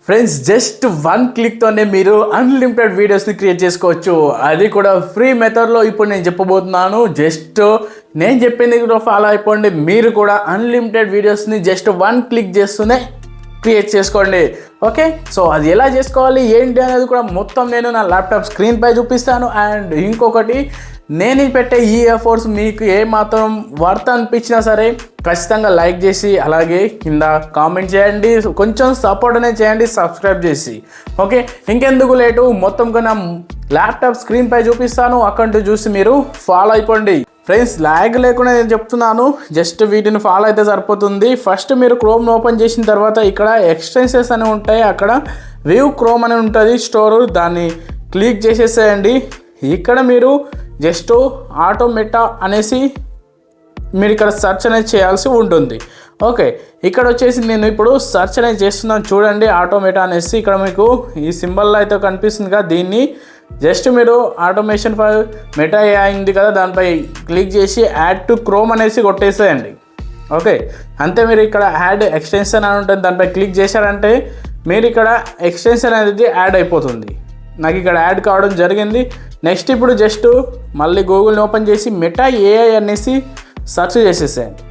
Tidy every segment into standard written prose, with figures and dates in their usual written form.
Friends just 1 క్లిక్తోనే మీరు unlimited వీడియోస్ని create చేసుకోవచ్చు. అది కూడా ఫ్రీ మెథడ్లో. ఇప్పుడు నేను చెప్పబోతున్నాను. జస్ట్ నేను చెప్పింది కూడా ఫాలో అయిపోండి. మీరు కూడా అన్లిమిటెడ్ వీడియోస్ని జస్ట్ 1 క్లిక్ చేస్తూనే క్రియేట్ చేసుకోండి. ఓకే, సో అది ఎలా చేసుకోవాలి ఏంటి అనేది కూడా మొత్తం నేను నా ల్యాప్టాప్ స్క్రీన్ పై చూపిస్తాను. అండ్ ఇంకొకటి, నేను పెట్టే ఈ ఎఫర్ట్స్ మీకు ఏమాత్రం వర్త్ అనిపించినా సరే ఖచ్చితంగా లైక్ చేసి అలాగే కింద కామెంట్ చేయండి. కొంచెం సపోర్ట్ అనేది చేయండి సబ్స్క్రైబ్ చేసి. ఓకే, ఇంకెందుకు లేటు, మొత్తం కన్నా ల్యాప్టాప్ స్క్రీన్ పై చూపిస్తాను, అక్కడ చూసి మీరు ఫాలో అయిపోండి. ఫ్రెండ్స్ ల్యాగ్ లేకుండా నేను చెప్తున్నాను, జస్ట్ వీటిని ఫాలో అయితే సరిపోతుంది. ఫస్ట్ మీరు క్రోమ్ ఓపెన్ చేసిన తర్వాత ఇక్కడ ఎక్స్టెన్షన్స్ అని ఉంటాయి, అక్కడ వ్యూ క్రోమ్ అని ఉంటుంది స్టోర్, దాన్ని క్లిక్ చేసేసేయండి. ఇక్కడ మీరు జస్ట్ ఆటోమేటా అనేసి మీరు ఇక్కడ సెర్చ్ అనేది చేయాల్సి ఉంటుంది. ఓకే, ఇక్కడ వచ్చేసి నేను ఇప్పుడు సెర్చ్ అనేది చేస్తున్నాను చూడండి, ఆటోమేటా అనేసి. ఇక్కడ మీకు ఈ సింబల్లో అయితే కనిపిస్తుంది కదా, దీన్ని జస్ట్ మీరు ఆటోమేషన్ ఫర్ మెటా అయింది కదా, దానిపై క్లిక్ చేసి యాడ్ టు క్రోమ్ అనేసి కొట్టేసేయండి. ఓకే, అంతే. మీరు ఇక్కడ యాడ్ ఎక్స్టెన్షన్ అని ఉంటుంది, దానిపై క్లిక్ చేశారంటే మీరు ఇక్కడ ఎక్స్టెన్షన్ అనేది యాడ్ అయిపోతుంది. నాకు ఇక్కడ యాడ్ కావడం జరిగింది. నెక్స్ట్ ఇప్పుడు జస్ట్ మళ్ళీ గూగుల్ని ఓపెన్ చేసి మెటా ఏఐ అనేసి సెర్చ్ చేసేసేయండి.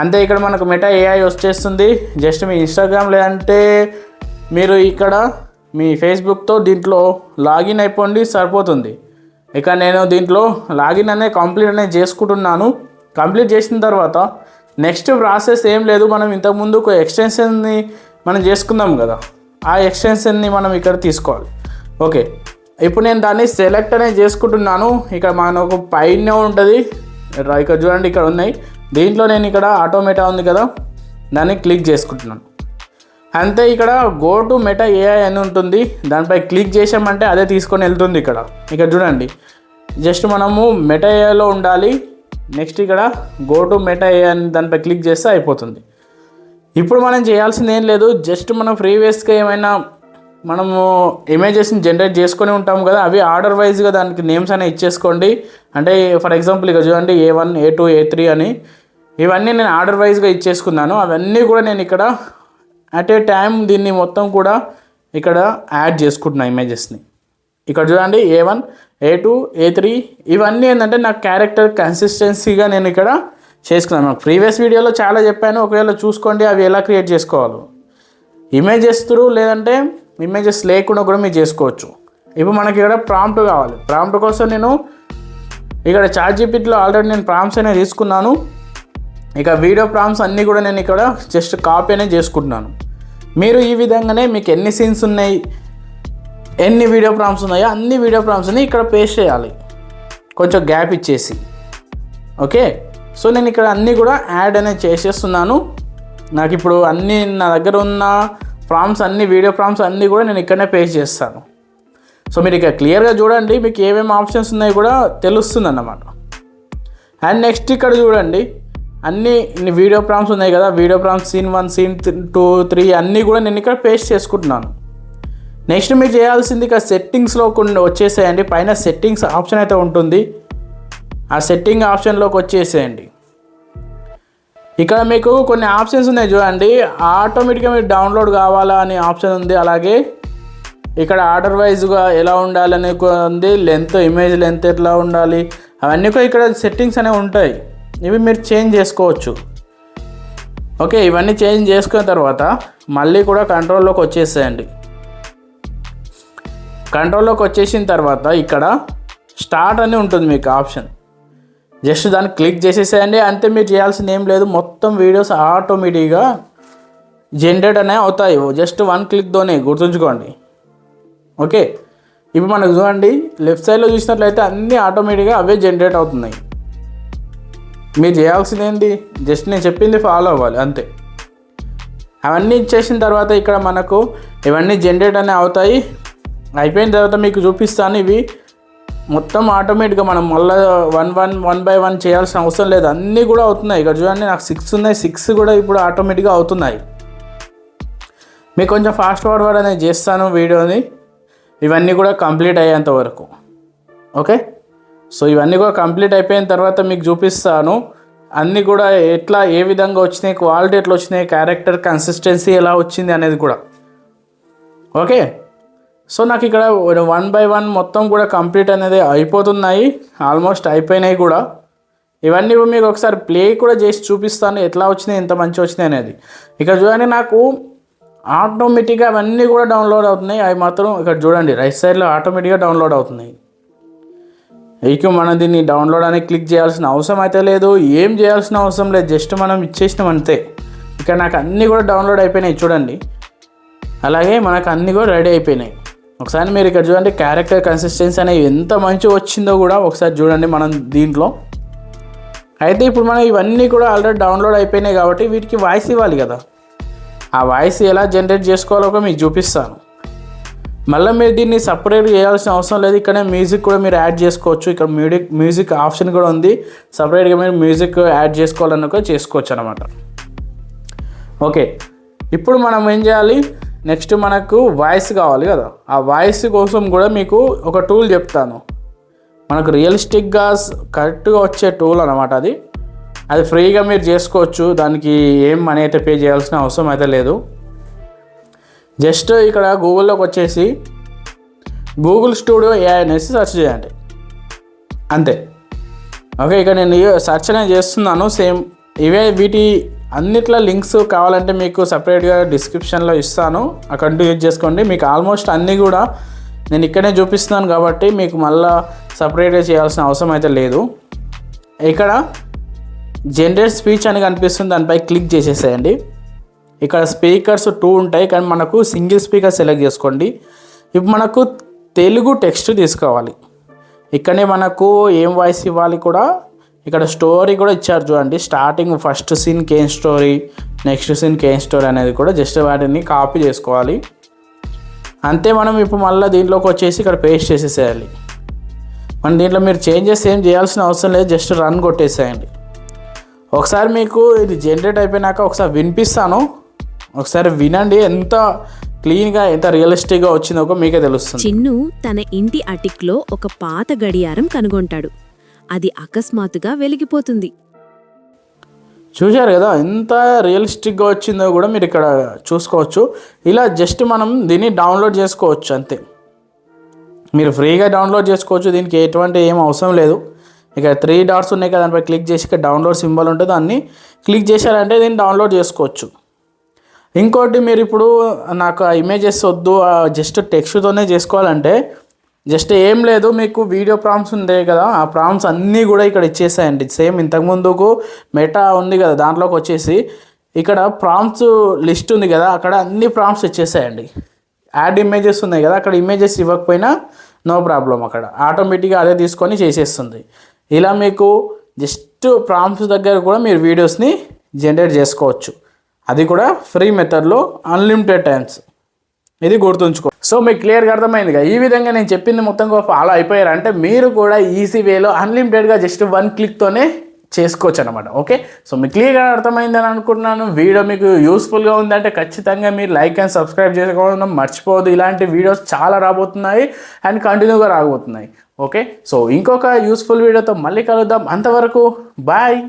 అంతే, ఇక్కడ మనకు మెటా ఏఐ వచ్చేస్తుంది. జస్ట్ మీ ఇన్స్టాగ్రామ్ లేదంటే మీరు ఇక్కడ మీ ఫేస్బుక్తో దీంట్లో లాగిన్ అయిపోండి సరిపోతుంది. ఇక నేను దీంట్లో లాగిన్ అనేది కంప్లీట్ అనేది చేసుకుంటున్నాను. కంప్లీట్ చేసిన తర్వాత నెక్స్ట్ ప్రాసెస్ ఏం లేదు, మనం ఇంతకుముందు ఒక ఎక్స్టెన్షన్ని మనం చేసుకుందాం కదా, ఆ ఎక్స్టెన్షన్ని మనం ఇక్కడ తీసుకోవాలి. ఓకే, ఇప్పుడు నేను దాన్ని సెలెక్ట్ అనేది చేసుకుంటున్నాను. ఇక్కడ మనకు పైన ఉంటుంది, ఇక్కడ చూడండి ఇక్కడ ఉన్నాయి. దీంట్లో నేను ఇక్కడ ఆటోమేటా ఉంది కదా, దాన్ని క్లిక్ చేసుకుంటున్నాను. అంతే, ఇక్కడ గో టు మెటా ఏఐ అని ఉంటుంది, దానిపై క్లిక్ చేసామంటే అదే తీసుకొని వెళ్తుంది. ఇక్కడ చూడండి, జస్ట్ మనము మెటా ఏఐలో ఉండాలి. నెక్స్ట్ ఇక్కడ గో టు మెటా ఏఐ అని దానిపై క్లిక్ చేస్తే అయిపోతుంది. ఇప్పుడు మనం చేయాల్సింది ఏం లేదు, జస్ట్ మనం ప్రీవియస్గా ఏమైనా మనము ఇమేజెస్ని జనరేట్ చేసుకొని ఉంటాము కదా, అవి ఆర్డర్ వైజ్గా దానికి నేమ్స్ అనేవి ఇచ్చేసుకోండి. అంటే ఫర్ ఎగ్జాంపుల్ ఇక్కడ చూడండి A1 A2 A3 అని, ఇవన్నీ నేను ఆర్డర్ వైజ్గా ఇచ్చేసుకున్నాను. అవన్నీ కూడా నేను ఇక్కడ అట్ ఏ టైం దీన్ని మొత్తం కూడా ఇక్కడ యాడ్ చేసుకుంటున్నా ఇమేజెస్ని. ఇక్కడ చూడండి A1 A2 A3 ఇవన్నీ ఏంటంటే నాకు క్యారెక్టర్ కన్సిస్టెన్సీగా నేను ఇక్కడ చేసుకున్నాను. ప్రీవియస్ వీడియోలో చాలా చెప్పాను, ఒకవేళ చూసుకోండి అవి ఎలా క్రియేట్ చేసుకోవాలో. ఇమేజెస్ త్రూ లేదంటే ఇమేజెస్ లేకుండా కూడా మీరు చేసుకోవచ్చు. ఇప్పుడు మనకి ఇక్కడ ప్రాంప్ట్ కావాలి. ప్రాంప్ట్ కోసం నేను ఇక్కడ చాట్‌జీపీటీలో ఆల్రెడీ నేను ప్రాంప్ట్స్ అనేవి తీసుకున్నాను. ఇక వీడియో ప్రాంప్ట్స్ అన్నీ కూడా నేను ఇక్కడ జస్ట్ కాపీ అనేది చేసుకుంటున్నాను. మీరు ఈ విధంగానే మీకు ఎన్ని సీన్స్ ఉన్నాయి, ఎన్ని వీడియో ప్రాంప్ట్స్ ఉన్నాయో అన్ని వీడియో ప్రాంప్ట్స్ని ఇక్కడ పేస్ట్ చేయాలి, కొంచెం గ్యాప్ ఇచ్చేసి. ఓకే, సో నేను ఇక్కడ అన్నీ కూడా యాడ్ అనేది చేసేస్తున్నాను. నాకు ఇప్పుడు అన్నీ నా దగ్గర ఉన్న ప్రాంప్ట్స్ అన్ని వీడియో ప్రాంప్ట్స్ అన్నీ కూడా నేను ఇక్కడనే పేస్ట్ చేస్తాను. సో మీరు ఇక్కడ క్లియర్గా చూడండి, మీకు ఏమేమి ఆప్షన్స్ ఉన్నాయో కూడా తెలుస్తుంది అన్నమాట. అండ్ నెక్స్ట్ ఇక్కడ చూడండి, అన్ని వీడియో ప్రాంప్ట్స్ ఉన్నాయి కదా, వీడియో ప్రాంప్ట్స్ సీన్ 1 సీన్ 2 3 అన్నీ కూడా నేను ఇక్కడ పేస్ట్ చేసుకుంటున్నాను. నెక్స్ట్ మీరు చేయాల్సింది ఇక్కడ సెట్టింగ్స్లో కొన్ని వచ్చేసేయండి. పైన సెట్టింగ్స్ ఆప్షన్ అయితే ఉంటుంది, ఆ సెట్టింగ్ ఆప్షన్లోకి వచ్చేసేయండి. ఇక్కడ మీకు కొన్ని ఆప్షన్స్ ఉన్నాయి చూడండి, ఆటోమేటిక్గా మీరు డౌన్లోడ్ కావాలా అనే ఆప్షన్ ఉంది. అలాగే ఇక్కడ ఆర్డర్ వైజ్గా ఎలా ఉండాలి అని ఉంది, లెంత్ ఇమేజ్ లెంత్ ఎట్లా ఉండాలి అవన్నీ కూడా ఇక్కడ సెట్టింగ్స్ అనేవి ఉంటాయి, ఇవి మీరు చేంజ్ చేసుకోవచ్చు. ఓకే, ఇవన్నీ చేంజ్ చేసుకున్న తర్వాత మళ్ళీ కూడా కంట్రోల్లోకి వచ్చేసేయండి. కంట్రోల్లోకి వచ్చేసిన తర్వాత ఇక్కడ స్టార్ట్ అని ఉంటుంది మీకు ఆప్షన్, జస్ట్ దాన్ని క్లిక్ చేసేసేయండి. అంతే, మీరు చేయాల్సింది ఏం లేదు, మొత్తం వీడియోస్ ఆటోమేటిక్గా జనరేట్ అనేవి అవుతాయి జస్ట్ 1 క్లిక్తోనే, గుర్తుంచుకోండి. ఓకే, ఇప్పుడు మనకు చూడండి లెఫ్ట్ సైడ్లో చూసినట్లయితే అన్నీ ఆటోమేటిక్గా అవే జనరేట్ అవుతున్నాయి. మీరు చేయాల్సింది ఏంటి, జస్ట్ నేను చెప్పింది ఫాలో అవ్వాలి అంతే. అవన్నీ ఇచ్చేసిన తర్వాత ఇక్కడ మనకు ఇవన్నీ జనరేట్ అనేవి అవుతాయి. అయిపోయిన తర్వాత మీకు చూపిస్తాను. ఇవి మొత్తం ఆటోమేటిక్గా మనం మళ్ళీ 1 by 1 చేయాల్సిన అవసరం లేదు, అన్నీ కూడా అవుతున్నాయి. ఇక్కడ చూడండి నాకు 6 ఉన్నాయి, 6 కూడా ఇప్పుడు ఆటోమేటిక్గా అవుతున్నాయి. మీకు కొంచెం ఫాస్ట్ ఫార్వర్డ్ అనేది చేస్తాను వీడియోని, ఇవన్నీ కూడా కంప్లీట్ అయ్యేంత వరకు. ఓకే, సో ఇవన్నీ కూడా కంప్లీట్ అయిపోయిన తర్వాత మీకు చూపిస్తాను అన్నీ కూడా ఎట్లా ఏ విధంగా వచ్చినాయి, క్వాలిటీ ఎట్లా వచ్చినాయి, క్యారెక్టర్ కన్సిస్టెన్సీ ఎలా వచ్చింది అనేది కూడా. ఓకే, సో నాకు ఇక్కడ 1 by 1 మొత్తం కూడా కంప్లీట్ అనేది అయిపోతున్నాయి, ఆల్మోస్ట్ అయిపోయినాయి కూడా. ఇవన్నీ మీకు ఒకసారి ప్లే కూడా చేసి చూపిస్తాను ఎట్లా వచ్చినాయి, ఎంత మంచిగా వచ్చినాయి అనేది. ఇక్కడ చూడండి, నాకు ఆటోమేటిక్గా అవన్నీ కూడా డౌన్లోడ్ అవుతున్నాయి. అవి మాత్రం ఇక్కడ చూడండి రైట్ సైడ్లో ఆటోమేటిక్గా డౌన్లోడ్ అవుతున్నాయి. ఇక మనం దీన్ని డౌన్లోడ్ అని క్లిక్ చేయాల్సిన అవసరం అయితే లేదు, ఏం చేయాల్సిన అవసరం లేదు, జస్ట్ మనం ఇచ్చేసినాం అంతే. ఇక్కడ నాకు అన్నీ కూడా డౌన్లోడ్ అయిపోయినాయి చూడండి. అలాగే మనకు అన్నీ కూడా రెడీ అయిపోయినాయి. ఒకసారి మీరు ఇక్కడ చూడండి క్యారెక్టర్ కన్సిస్టెన్సీ అనేది ఎంత మంచిగా వచ్చిందో కూడా ఒకసారి చూడండి మనం దీంట్లో. అయితే ఇప్పుడు మనం ఇవన్నీ కూడా ఆల్రెడీ డౌన్లోడ్ అయిపోయినాయి కాబట్టి వీటికి వాయిస్ ఇవ్వాలి కదా. ఆ వాయిస్ ఎలా జనరేట్ చేసుకోవాలో కూడా మీకు చూపిస్తాను. మళ్ళీ మీరు దీన్ని సపరేట్ చేయాల్సిన అవసరం లేదు. ఇక్కడే మ్యూజిక్ కూడా మీరు యాడ్ చేసుకోవచ్చు. ఇక్కడ మ్యూజిక్ ఆప్షన్ కూడా ఉంది. సపరేట్గా మీరు మ్యూజిక్ యాడ్ చేసుకోవాలన్న కూడా చేసుకోవచ్చు అనమాట. ఓకే, ఇప్పుడు మనం ఏం చేయాలి, నెక్స్ట్ మనకు వాయిస్ కావాలి కదా. ఆ వాయిస్ కోసం కూడా మీకు ఒక టూల్ చెప్తాను. మనకు రియలిస్టిక్గా కరెక్ట్గా వచ్చే టూల్ అనమాట. అది ఫ్రీగా మీరు చేసుకోవచ్చు. దానికి ఏం మనీ అయితే పే చేయాల్సిన అవసరం అయితే లేదు. జస్ట్ ఇక్కడ గూగుల్లోకి వచ్చేసి గూగుల్ స్టూడియో AI అనేసి సెర్చ్ చేయండి, అంతే. ఓకే, ఇక్కడ నేను సెర్చ్ అనేది చేస్తున్నాను. సేమ్ ఇవే వీటి అన్నిట్ల లింక్స్ కావాలంటే మీకు సపరేట్గా డిస్క్రిప్షన్లో ఇస్తాను, అకౌంట్ యూజ్ చేసుకోండి. మీకు ఆల్మోస్ట్ అన్నీ కూడా నేను ఇక్కడే చూపిస్తున్నాను కాబట్టి మీకు మళ్ళీ సపరేట్గా చేయాల్సిన అవసరం అయితే లేదు. ఇక్కడ జనరేట్ స్పీచ్ అని కనిపిస్తుంది, దానిపై క్లిక్ చేసేసేయండి. ఇక్కడ స్పీకర్స్ 2 ఉంటాయి, కానీ మనకు సింగిల్ స్పీకర్ సెలెక్ట్ చేసుకోండి. ఇప్పుడు మనకు తెలుగు టెక్స్ట్ తీసుకోవాలి. ఇక్కడనే మనకు ఏం వాయిస్ ఇవ్వాలి కూడా ఇక్కడ స్టోరీ కూడా ఇచ్చారు చూడండి. స్టార్టింగ్ ఫస్ట్ సీన్ కేన్ స్టోరీ, నెక్స్ట్ సీన్ కేన్ స్టోరీ అనేది కూడా జస్ట్ వాటిని కాపీ చేసుకోవాలి అంతే. మనం ఇప్పుడు మళ్ళీ దీంట్లోకి వచ్చేసి ఇక్కడ పేస్ట్ చేసేసేయాలి. మన దీంట్లో మీరు చేంజెస్ ఏం చేయాల్సిన అవసరం లేదు, జస్ట్ రన్ కొట్టేసేయండి. ఒకసారి మీకు ఇది జనరేట్ అయిపోయినాక ఒకసారి వినిపిస్తాను, ఒకసారి వినండి. ఎంత క్లీన్గా ఎంత రియలిస్టిక్గా వచ్చిందో మీకే తెలుస్తుంది. చిన్ను తన ఇంటి అటిక్లో ఒక పాత గడియారం కనుగొంటాడు. అది అకస్మాత్తుగా వెలిగిపోతుంది. చూశారు కదా ఎంత రియలిస్టిక్గా వచ్చిందో కూడా మీరు ఇక్కడ చూసుకోవచ్చు. ఇలా జస్ట్ మనం దీన్ని డౌన్లోడ్ చేసుకోవచ్చు అంతే. మీరు ఫ్రీగా డౌన్లోడ్ చేసుకోవచ్చు, దీనికి ఎటువంటి ఏం అవసరం లేదు. ఇక 3 డాట్స్ ఉన్నాయి కదా, దానిపై క్లిక్ చేసి ఇక్కడ డౌన్లోడ్ సింబల్ ఉంటుంది, దాన్ని క్లిక్ చేశారంటే దీన్ని డౌన్లోడ్ చేసుకోవచ్చు. ఇంకోటి, మీరు ఇప్పుడు నాకు ఆ ఇమేజెస్ వద్దు, జస్ట్ టెక్స్ట్తోనే చేసుకోవాలంటే జస్ట్ ఏం లేదు, మీకు వీడియో ప్రాంప్ట్స్ ఉంటాయి కదా, ఆ ప్రాంప్ట్స్ అన్నీ కూడా ఇక్కడ ఇచ్చేసాయండి. సేమ్ ఇంతకుముందుకు మెటా ఉంది కదా, దాంట్లోకి వచ్చేసి ఇక్కడ ప్రాంప్ట్స్ లిస్ట్ ఉంది కదా, అక్కడ అన్ని ప్రాంప్ట్స్ ఇచ్చేసాయండి. యాడ్ ఇమేజెస్ ఉన్నాయి కదా, అక్కడ ఇమేజెస్ ఇవ్వకపోయినా నో ప్రాబ్లం, అక్కడ ఆటోమేటిక్గా అదే తీసుకొని చేసేస్తుంది. ఇలా మీకు జస్ట్ ప్రాంప్ట్స్ దగ్గర కూడా మీరు వీడియోస్ని జనరేట్ చేసుకోవచ్చు. అది కూడా ఫ్రీ మెథడ్లో అన్లిమిటెడ్ టైమ్స్. ఇది గుర్తుంచుకో. సో మీకు క్లియర్గా అర్థమైందిగా. ఈ విధంగా నేను చెప్పింది మొత్తంగా ఫాలో అయిపోయారు అంటే మీరు కూడా ఈజీ వేలో అన్లిమిటెడ్గా జస్ట్ 1 క్లిక్తోనే చేసుకోవచ్చు అనమాట. ఓకే, సో మీకు క్లియర్గా అర్థమైందని అనుకుంటున్నాను. వీడియో మీకు యూస్ఫుల్గా ఉందంటే ఖచ్చితంగా మీరు లైక్ అండ్ సబ్స్క్రైబ్ చేసుకోవడం మర్చిపోవద్దు. ఇలాంటి వీడియోస్ చాలా రాబోతున్నాయి అండ్ కంటిన్యూగా రాబోతున్నాయి. ఓకే, సో ఇంకొక యూస్ఫుల్ వీడియోతో మళ్ళీ కలుద్దాం. అంతవరకు బాయ్.